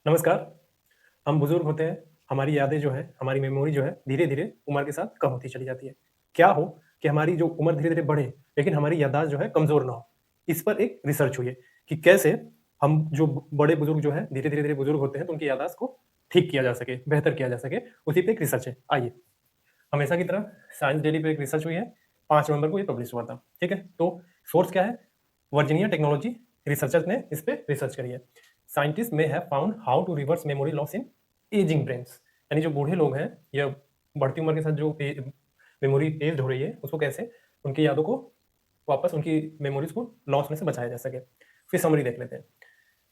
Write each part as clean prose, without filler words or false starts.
नमस्कार। हम बुजुर्ग होते हैं, हमारी यादें जो हैं, हमारी मेमोरी जो है, धीरे-धीरे उम्र के साथ कम होती चली जाती है। क्या हो कि हमारी जो उम्र धीरे-धीरे बढ़े, लेकिन हमारी याददाश्त जो है कमज़ोर ना हो। इस पर एक रिसर्च हुई है कि कैसे हम जो बड़े बुजुर्ग जो हैं, धीरे-धीरे बुजुर्ग होते हैं, तो उनकी याददाश्त को ठीक किया जा सके, बेहतर किया जा सके, उसी पे एक रिसर्च है। आइए, हमेशा की तरह साइंस डेली पे एक रिसर्च हुई है, 5 नवंबर को ये पब्लिश हुआ था, ठीक है? तो सोर्स क्या है? वर्जीनिया टेक्नोलॉजी रिसर्चर्स ने इस पे रिसर्च करी है। Scientist may have found how to reverse memory loss in ageing brains, यानी जो बूढ़े लोग हैं या बढ़ती उम्र के साथ जो मेमोरी एज्ड हो रही है, उसको कैसे उनकी यादों को वापस उनकी मेमोरीज को लॉस में से बचाया जा सके। फिर समरी देख लेते हैं।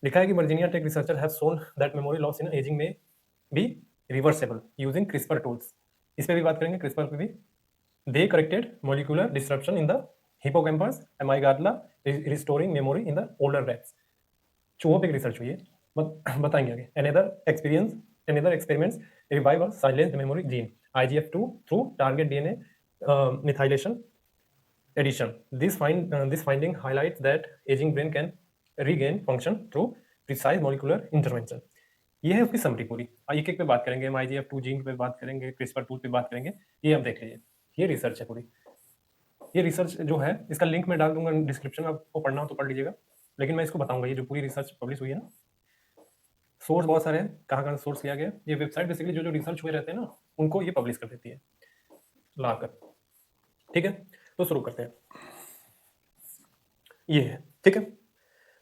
लिखा है कि Virginia Tech researcher have shown that memory loss in ageing may be reversible using CRISPR tools. इस पे भी बात करेंगे, क्रिस्पर पे भी। They corrected molecular disruption in the hippocampus amygdala, restoring memory in the older rats. चूहों पे research हुई है, बताएंगे आगे। Another experiments revive a silent memory gene IGF2 through target DNA methylation addition. This finding highlights that aging brain can regain function through precise molecular intervention. ये है उसकी summary पूरी। एक एक पे बात करेंगे, हम IGF2 जीन पे बात करेंगे, क्रिस्पर टूल पे बात करेंगे। ये आप देख लीजिए, ये रिसर्च है पूरी। ये रिसर्च जो है, इसका लिंक मैं डाल दूंगा डिस्क्रिप्शन में, आपको पढ़ना हो तो पढ़ लीजिएगा, लेकिन मैं इसको बताऊंगा। ये जो पूरी रिसर्च पब्लिश हुई है ना, सोर्स बहुत सारे हैं, कहाँ कहाँ सोर्स किया गया। ये वेबसाइट बेसिकली जो जो रिसर्च हुए रहते हैं ना, उनको ये पब्लिश कर देती है लाकर। ठीक है, तो शुरू करते हैं। ये है, ठीक है।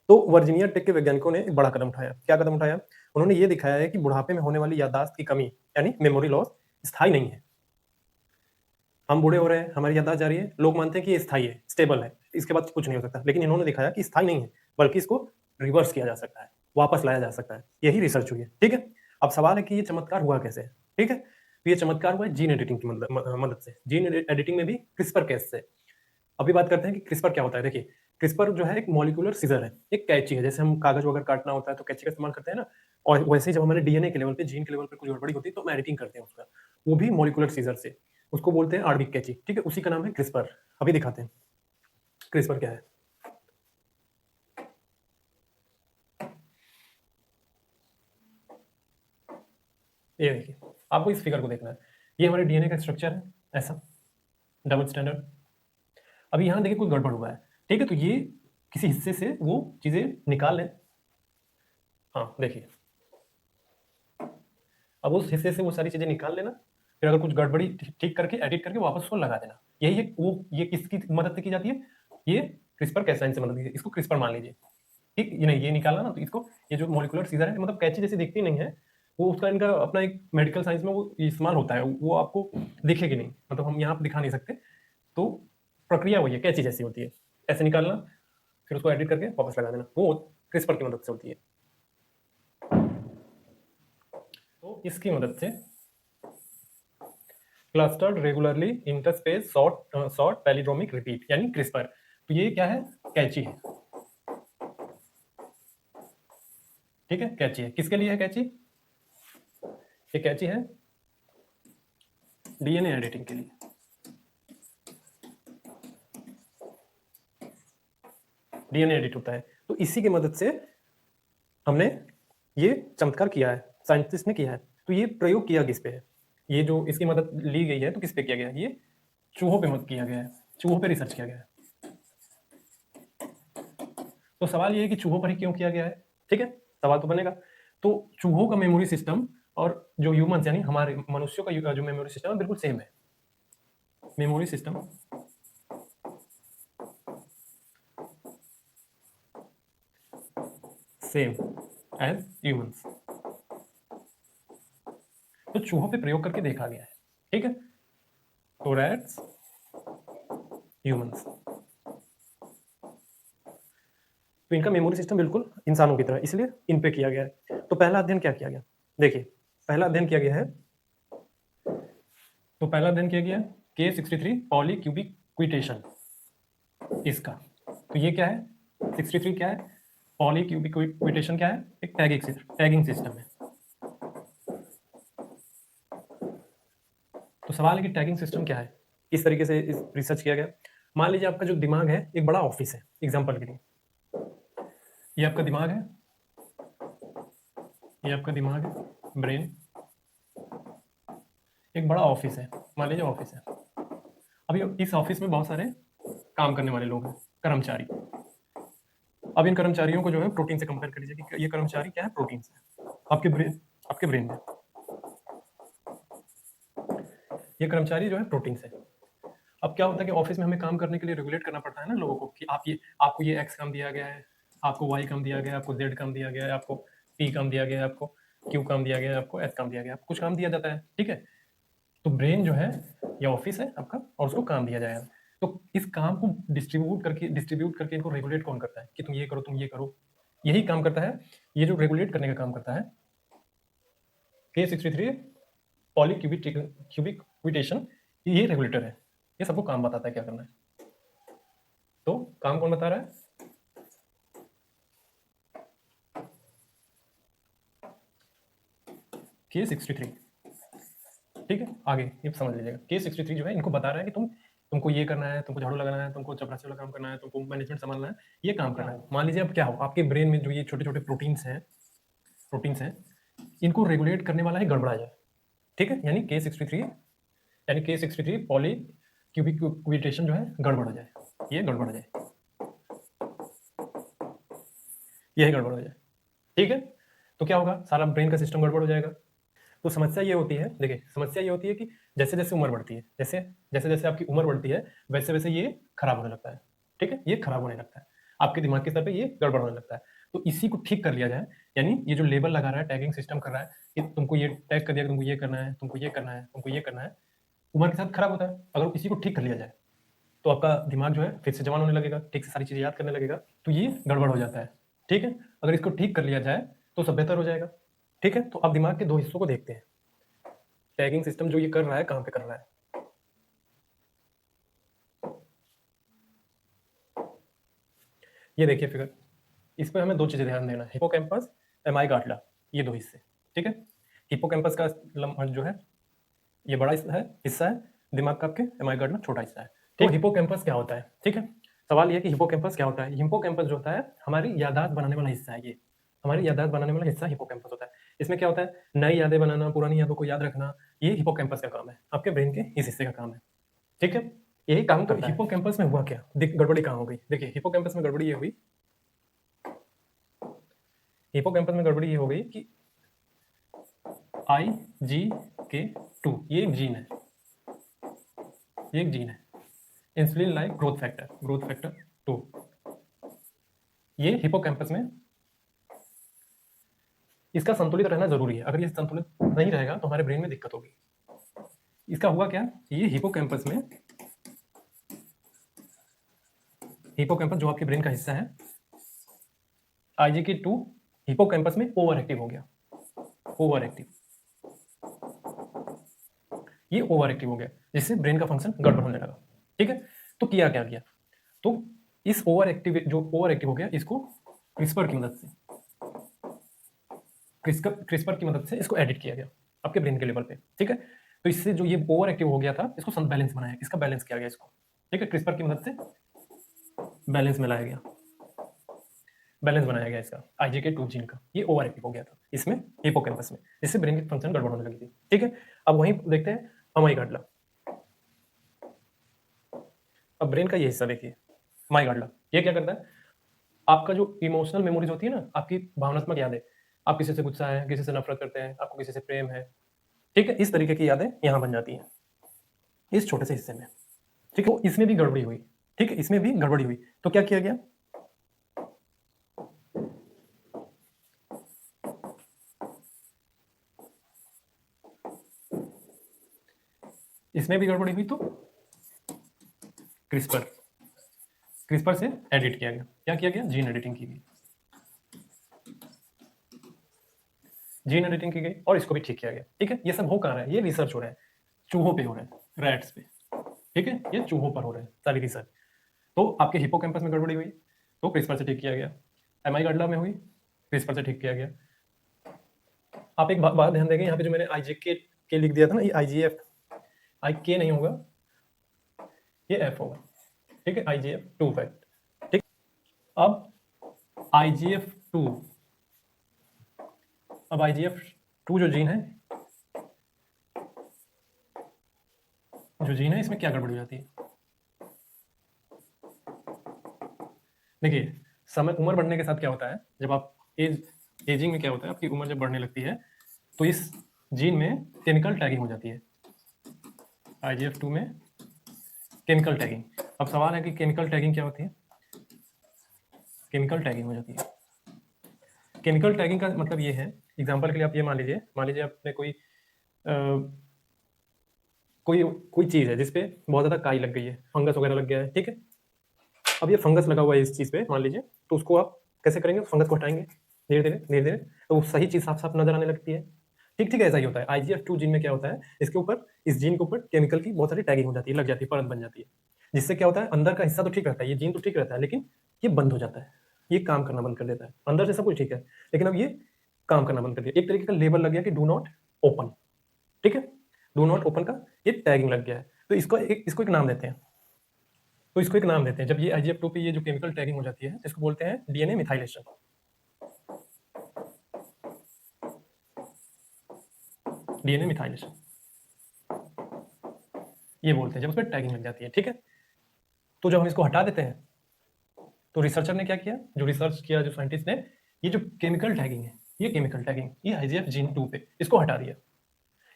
तो वर्जीनिया टेक के वैज्ञानिकों ने एक बड़ा कदम उठाया। क्या कदम उठाया? उन्होंने ये दिखाया है कि बुढ़ापे में होने वाली याददाश्त की कमी यानी मेमोरी लॉस स्थायी नहीं है। हम बूढ़े हो रहे हैं, हमारी याददाश्त जा रही है, लोग मानते हैं कि ये स्थायी है, स्टेबल है, इसके बाद कुछ नहीं हो सकता, लेकिन इन्होंने दिखाया कि स्थायी नहीं है, बल्कि इसको रिवर्स किया जा सकता है, वापस लाया जा सकता है। यही रिसर्च हुई है, ठीक है। अब सवाल है कि ये चमत्कार हुआ कैसे? ठीक है, तो ये चमत्कार हुआ है जीन एडिटिंग की मदद से। जीन एडिटिंग में भी क्रिस्पर केस से। अभी बात करते हैं कि क्रिस्पर क्या होता है। देखिए, क्रिस्पर जो है एक मॉलिक्यूलर सीजर है, एक कैंची है। जैसे हम कागज वगैरह काटना होता है तो कैंची का इस्तेमाल करते हैं ना, और वैसे ही जब हमारे डीएनए के लेवल पे, जीन के लेवल पे कुछ गड़बड़ी होती है तो हम एडिटिंग करते हैं उसका, वो भी मॉलिक्यूलर सीजर से। उसको बोलते हैं आणविक कैंची, ठीक है, उसी का नाम है क्रिस्पर। अभी दिखाते हैं क्रिस्पर क्या है। ये देखिए, आपको इस फिगर को देखना है। ये हमारे डीएनए का स्ट्रक्चर है, ऐसा डबल स्टैंडर्ड। अभी यहाँ देखिए कुछ गड़बड़ हुआ है, ठीक है, तो ये किसी हिस्से से वो चीजें निकाल लें। हाँ देखिए, अब उस हिस्से से वो सारी चीजें निकाल लेना, फिर अगर कुछ गड़बड़ी ठीक करके एडिट करके वापस उसको लगा देना। यही है वो, ये किसकी मदद से की जाती है? ये क्रिस्पर कैसाइन से मदद की, इसको क्रिस्पर मान लीजिए, ठीक। ये नहीं, ये निकाला ना, तो इसको, ये जो मॉलिक्यूलर सीजर है, मतलब कैंची जैसी दिखती नहीं है, वो उसका इनका अपना एक मेडिकल साइंस में वो इस्तेमाल होता है, वो आपको दिखेगी नहीं, मतलब हम यहाँ पे दिखा नहीं सकते। तो प्रक्रिया वही है, कैंची जैसी होती है, ऐसे निकालना, फिर उसको एडिट करके वापस लगा देना, वो क्रिस्पर की मदद से होती है। तो इसकी मदद से clustered regularly interspaced short palindromic repeat यानी क्रिस्पर। तो ये क्या है? कैंची है, ठीक है, कैंची है। किसके लिए है कैंची? ये कैंची है डीएनए एडिटिंग के लिए। डीएनए एडिट होता है, तो इसी की मदद से हमने ये चमत्कार किया है, साइंटिस्ट ने किया है। तो ये प्रयोग किया किस पे है? ये जो इसकी मदद ली गई है, तो किस पे किया गया है? ये चूहों पे मदद किया गया है, चूहों पे रिसर्च किया गया है। तो सवाल ये है कि चूहों पर ही क्यों किया गया है? ठीक है, सवाल तो बनेगा। तो चूहों का मेमोरी सिस्टम और जो ह्यूमंस यानी हमारे मनुष्यों का जो मेमोरी सिस्टम है बिल्कुल सेम है। Memory system same as humans. तो चूहों पे प्रयोग करके देखा गया है, ठीक है। तो रैट्स, ह्यूमंस, तो इनका मेमोरी सिस्टम बिल्कुल इंसानों की तरह, इसलिए इन पे किया गया है। तो पहला अध्ययन क्या किया गया? देखिए, पहला अध्ययन किया गया है, तो पहला अध्ययन किया गया K63 पॉलीक्यूबिक्विटेशन इसका। तो ये क्या है? 63 क्या है? पॉलीक्यूबिक्विटेशन क्या है? एक टैगिंग सिस्टम है। तो सवाल है कि टैगिंग सिस्टम क्या है, किस तरीके से इस रिसर्च किया गया। मान लीजिए आपका जो दिमाग है एक बड़ा ऑफिस है, एग्जाम्पल के लिए, ये आपका दिमाग है, ये आपका दिमाग है, ब्रेन। एक बड़ा ऑफिस है, मान लीजिए ऑफिस है। अभी इस ऑफिस में बहुत सारे काम करने वाले लोग हैं, कर्मचारी। अब इन कर्मचारियों को जो है प्रोटीन से कंपेयर कर लीजिए कि ये कर्मचारी क्या है, प्रोटीन से। आपके ब्रेन में ये कर्मचारी जो है प्रोटीन से। अब क्या होता है कि ऑफिस में हमें काम करने के लिए रेगुलेट करना पड़ता है ना लोगों को, कि आपको ये एक्स काम दिया गया है, आपको वाई काम दिया गया है, आपको जेड काम दिया गया है, आपको पी काम दिया गया है, आपको क्यू काम दिया गया है, आपको एस काम दिया गया है, आपको कुछ काम दिया जाता है, ठीक है। तो ब्रेन जो है ये ऑफिस है आपका, और उसको काम दिया जाएगा। तो इस काम को डिस्ट्रीब्यूट करके इनको रेगुलेट कौन करता है कि तुम ये करो, तुम ये करो। यही काम करता है, ये जो रेगुलेट करने का काम करता है K63 पॉलीक्यूबिटेशन, ये रेगुलेटर है। ये सबको काम बताता है क्या करना है। तो काम कौन बता रहा है? K63, ठीक है। आगे ये समझ लीजिएगा, K63 जो है इनको बता रहा है कि तुमको ये करना है, तुमको झाड़ू लगाना है, तुमको चपरासी वाला काम करना है, तुमको मैनेजमेंट संभालना है, ये काम करना है। मान लीजिए अब क्या हो, आपके ब्रेन में जो ये छोटे छोटे प्रोटीन्स हैं, इनको रेगुलेट करने वाला है गड़बड़ा जाए, ठीक है। यानी K63 पॉली क्यूबिटेशन जो है गड़बड़ हो जाए, ये गड़बड़ हो जाए, यही गड़बड़ हो जाए, ठीक है। तो क्या होगा, सारा ब्रेन का सिस्टम गड़बड़ हो जाएगा। तो समस्या ये होती है, देखिए समस्या ये होती है कि जैसे जैसे उम्र बढ़ती है, जैसे जैसे जैसे आपकी उम्र बढ़ती है, वैसे वैसे ये खराब होने लगता है, ठीक है। ये खराब होने लगता है, आपके दिमाग के स्तर पे ये गड़बड़ होने लगता है। तो इसी को ठीक कर लिया जाए, यानी ये जो लेबल लगा रहा है, टैगिंग सिस्टम कर रहा है कि तुमको ये टैग कर दिया कि तुमको ये करना है, तुमको ये करना है, तुमको ये करना है, उम्र के साथ खराब होता है। अगर इसी को ठीक कर लिया जाए तो आपका दिमाग जो है फिर से जवान होने लगेगा, ठीक से सारी चीजें याद करने लगेगा। तो ये गड़बड़ हो जाता है, ठीक है। अगर इसको ठीक कर लिया जाए तो सब बेहतर हो जाएगा, ठीक है। तो आप दिमाग के दो हिस्सों को देखते हैं, टैगिंग सिस्टम जो ये कर रहा है कहाँ पे कर रहा है। ये देखिए फिगर, इस पर हमें दो चीजें ध्यान देना है, हिपोकैम्पस, एमाइगाडला, ये दो हिस्से, ठीक है। हिपोकैम्पस का जो है ये बड़ा हिस्सा है दिमाग का, आपके एमाइगाडला छोटा हिस्सा है। तो हिपोकैम्पस क्या होता है, ठीक है। सवाल ये कि हिपोकैम्पस क्या होता है। हिपोकैम्पस जो होता है हमारी याददाश्त बनाने वाला हिस्सा है, ये हमारी याददाश्त बनाने वाला हिस्सा हिपोकैम्पस होता है। इसमें क्या होता है, नई यादें बनाना, पुरानी यादों को याद रखना, ये हिपोकैम्पस का काम है, आपके ब्रेन के इस हिस्से का काम है, ठीक है। यही काम करता है। हिपोकैम्पस में हुआ क्या, गड़बड़ी कहाँ हो गई, देखिए हिपोकैम्पस में गड़बड़ी ये हुई, हिपोकैम्पस में गड़बड़ी ये हो गई कि IgK2 ये एक जीन है, ये एक जीन है, इंसुलिन लाइक ग्रोथ फैक्टर 2। ये हिपोकैम्पस में इसका संतुलित रहना जरूरी है। अगर ये संतुलित नहीं रहेगा तो हमारे ब्रेन में दिक्कत होगी। इसका हुआ क्या, ये हिपोकैम्पस जो आपके ब्रेन का हिस्सा है, IgK2 हिपोकैम्पस में ओवर एक्टिव हो गया, ये ओवर एक्टिव हो गया, जिससे ब्रेन का फंक्शन गड़बड़ होने लगा, ठीक है। तो क्या किया, तो इस ओवर एक्टिव हो गया, इसको क्रिस्पर की मदद से इसको एडिट किया गया आपके ब्रेन के लेवल पे, ठीक है। तो इससे जो ये ओवर एक्टिव हो गया था, इसको बैलेंस बनाया, इसका बैलेंस किया गया इसको, ठीक है। क्रिस्पर की मदद से बैलेंस में लाया गया, बैलेंस बनाया गया इसका IgK2 जीन का। ये ओवर एक्टिव हो गया था इसमें, हिपोकैम्पस में, जिससे ब्रेन की फंक्शन गड़बड़ होने लगी थी, ठीक है। अब वहीं देखते हैं अमाइगडाला। अब ब्रेन का ये हिस्सा देखिए, अमाइगडाला, ये क्या करता है, आपका जो इमोशनल मेमोरीज होती है ना, आपकी भावनात्मक यादें, आप किसी से गुस्सा है, किसी से नफरत करते हैं, आपको किसी से प्रेम है, ठीक है, इस तरीके की यादें यहाँ बन जाती हैं इस छोटे से हिस्से में, ठीक है। तो इसमें भी गड़बड़ी हुई, ठीक है, इसमें भी गड़बड़ी हुई। तो क्या किया गया, इसमें भी गड़बड़ी हुई, तो क्रिस्पर से एडिट किया गया। क्या किया गया, जीन एडिटिंग की गई, जीन एडिटिंग की गई और इसको भी ठीक किया गया, ठीक है। ये सब हो कहाँ रहा है, ये रिसर्च हो रहा है, चूहों पे हो रहा है, रैट्स पे, ठीक है, ये चूहों पर हो रहा है सारी रिसर्च। तो आपके हिपोकैम्पस में गड़बड़ी हुई तो क्रिस्पर से ठीक किया गया, एमाइगडाला में हुई, क्रिस्पर से ठीक किया गया। आप एक बात ध्यान देंगे, यहाँ पे जो मैंने IgK लिख दिया था ना, ये IGF, IK नहीं होगा, ये F होगा, ठीक है, IGF2 फैक्ट, ठीक। अब IGF2 अब IGF-2 जो जीन है इसमें क्या गड़बड़ हो जाती है? देखिए, समय उम्र बढ़ने के साथ क्या होता है, जब आप एजिंग में क्या होता है, आपकी उम्र जब बढ़ने लगती है तो इस जीन में केमिकल टैगिंग हो जाती है, IGF-2 में केमिकल टैगिंग। अब सवाल है कि केमिकल टैगिंग क्या होती है? केमिकल टैगिंग हो जाती है। केमिकल टैगिंग का मतलब ये है, एग्जांपल के लिए आप ये मान लीजिए आपने कोई चीज़ है जिसपे बहुत ज़्यादा काई लग गई है, फंगस वगैरह लग गया है, ठीक है? अब ये फंगस लगा हुआ है इस चीज़ पे मान लीजिए, तो उसको आप कैसे करेंगे? फंगस को हटाएंगे धीरे-धीरे, तो वो सही चीज़ साफ-साफ नज़र आने लगती है। ठीक ऐसा ही होता है। IGF-2 जीन में क्या होता है, इसके ऊपर, इस जीन के ऊपर केमिकल की बहुत सारी टैगिंग हो जाती है, लग जाती है, परत बन जाती है। जिससे क्या होता है, अंदर का हिस्सा तो ठीक रहता है, ये जीन तो ठीक रहता है, लेकिन ये बंद हो जाता है, ये काम करना बंद कर देता है। अंदर से सब कुछ ठीक है, लेकिन अब ये काम करना बंद कर दिया। एक तरीके का लेबल लग गया कि डू नॉट ओपन, ठीक है? डू नॉट ओपन का ये टैगिंग लग गया है, तो इसको एक नाम देते हैं। जब ये IGF-2 पे ये जो केमिकल टैगिंग हो जाती है, इसको बोलते हैं DNA मिथाइलेशन। DNA मिथाइलेशन ये बोलते हैं, जब उस पर टैगिंग लग जाती है, ठीक है? तो जब हम इसको हटा देते हैं, तो रिसर्चर ने क्या किया, जो साइंटिस्ट ने, ये जो केमिकल टैगिंग है, ये IGF जीन 2 पे इसको हटा दिया।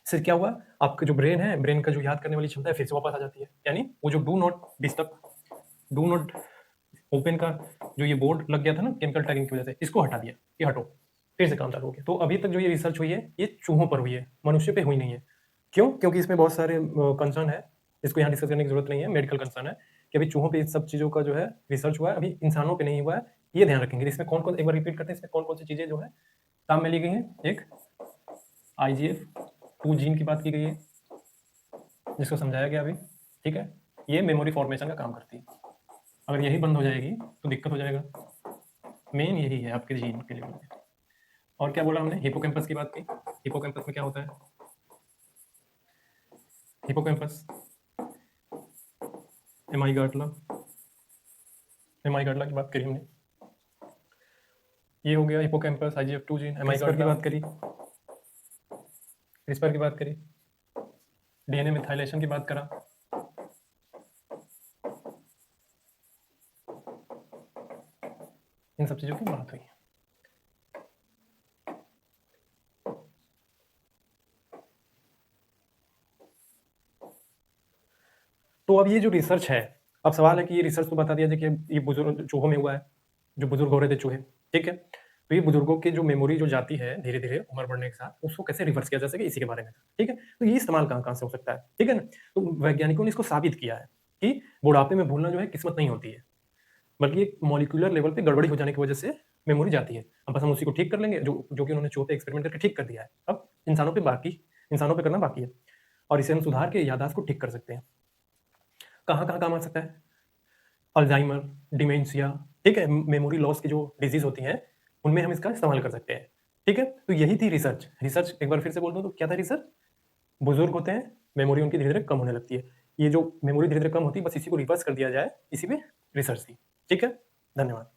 इससे क्या हुआ, आपका जो ब्रेन है, ब्रेन का जो याद करने वाली क्षमता है, फिर से वापस आ जाती है। यानी वो जो do not disturb, do not open का जो ये बोर्ड लग गया था ना केमिकल टैगिंग की वजह से, इसको हटा दिया, ये हटो, फिर से काम चालू हो गया। तो अभी तक जो ये रिसर्च हुई है, ये चूहों पर हुई है, मनुष्य पे हुई नहीं है। क्यों? क्योंकि इसमें बहुत सारे कंसर्न है, इसको यहाँ डिस्कस करने की जरूरत नहीं है, मेडिकल कंसर्न है कि अभी चूहों पे इस सब चीज़ों का जो है रिसर्च हुआ है, अभी इंसानों पे नहीं हुआ है। ये ध्यान रखेंगे। इसमें कौन कौन, एक बार रिपीट करते हैं, इसमें कौन कौन सी चीज़ें जो है काम में ली गई हैं। एक IGF-2 जीन की बात की गई है, जिसको समझाया गया अभी, ठीक है? ये मेमोरी फॉर्मेशन का काम करती है। अगर यही बंद हो जाएगी तो दिक्कत हो जाएगा। मेन यही है आपके जीन के लेवल पे। और क्या बोला हमने? हिपोकैम्पस की बात की। हिपोकैम्पस में क्या होता है? हिपोकैम्पस एमाइगाडला की बात करी हमने। ये हो गया हिपोकैम्पस, IGF-2 जीन, एमाइगाडला की बात करी, क्रिस्पर की बात करी, DNA मिथाइलेशन की बात करा। इन सब चीज़ों की बात हुई। तो अब ये जो रिसर्च है, अब सवाल है कि ये रिसर्च तो बता दिया जाए कि ये बुजुर्ग चूहों में हुआ है, जो बुजुर्ग हो रहे थे चूहे, ठीक है? तो ये बुजुर्गों की जो मेमोरी जो जाती है धीरे-धीरे उम्र बढ़ने के साथ, उसको कैसे रिवर्स किया जा सके, इसी के बारे में, ठीक है? तो ये इस्तेमाल कहाँ-कहाँ से हो सकता है, ठीक है ना? तो वैज्ञानिकों ने इसको साबित किया है कि बुढ़ापे में भूलना जो है किस्मत नहीं होती है, बल्कि एक मॉलिक्यूलर लेवल पे गड़बड़ी हो जाने की वजह से मेमोरी जाती है। अब बस हम उसी को ठीक कर लेंगे, जो कि उन्होंने चूहों पे एक्सपेरिमेंट करके ठीक कर दिया है। अब इंसानों पे करना बाकी है, और इसे हम सुधार के याददाश्त को ठीक कर सकते हैं। कहाँ-कहाँ काम आ सकता है? अल्जाइमर, डिमेंशिया, ठीक है? मेमोरी लॉस की जो डिजीज़ होती हैं, उनमें हम इसका इस्तेमाल कर सकते हैं, ठीक है? तो यही थी रिसर्च। एक बार फिर से बोल दूँ तो क्या था रिसर्च? बुजुर्ग होते हैं, मेमोरी उनकी धीरे-धीरे कम होने लगती है। ये जो मेमोरी धीरे-धीरे कम होती है, बस इसी को रिवर्स कर दिया जाए, इसी में रिसर्च थी, ठीक है? धन्यवाद।